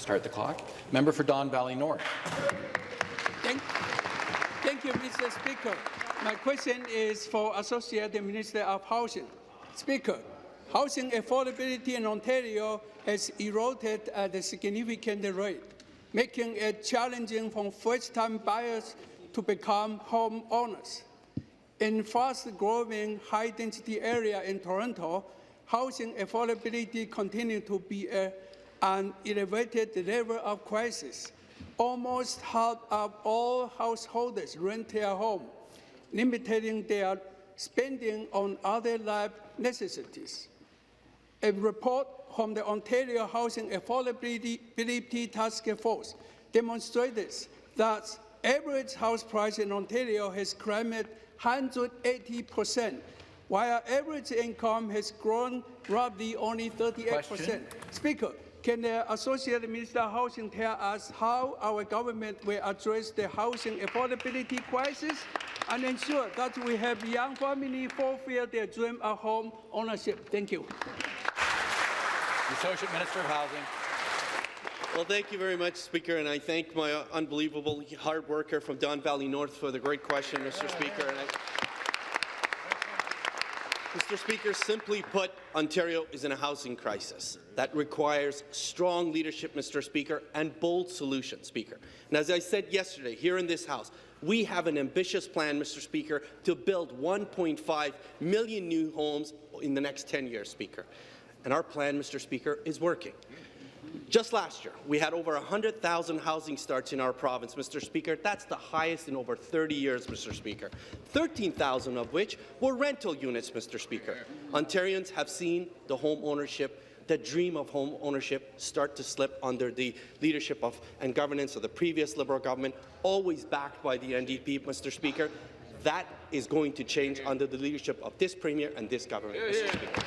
Start the clock. Member for Don Valley North. Thank you, Mr. Speaker. My question is for Associate Minister of Housing. Speaker, housing affordability in Ontario has eroded at a significant rate, making it challenging for first-time buyers to become homeowners. In fast-growing, high-density area in Toronto, housing affordability continues to be an elevated level of crisis. Almost half of all householders rent their home, limiting their spending on other life necessities. A report from the Ontario Housing Affordability Task Force demonstrates that average house price in Ontario has climbed 180%, while average income has grown roughly only 38%. Speaker, can the Associate Minister of Housing tell us how our government will address the housing affordability crisis and ensure that we have young families fulfill their dream of home ownership? Thank you. The Associate Minister of Housing. Well, thank you very much, Speaker, and I thank my unbelievable hard worker from Don Valley North for the great question, Mr. Speaker. Mr. Speaker, simply put, Ontario is in a housing crisis that requires strong leadership, Mr. Speaker, and bold solutions, Speaker. And as I said yesterday here in this House, we have an ambitious plan, Mr. Speaker, to build 1.5 million new homes in the next 10 years, Speaker. And our plan, Mr. Speaker, is working. Just last year, we had over 100,000 housing starts in our province, Mr. Speaker. That's the highest in over 30 years, Mr. Speaker. 13,000 of which were rental units, Mr. Speaker. Ontarians have seen the home ownership, the dream of home ownership, start to slip under the leadership of and governance of the previous Liberal government, always backed by the NDP, Mr. Speaker. That is going to change under the leadership of this Premier and this government, Mr. Speaker.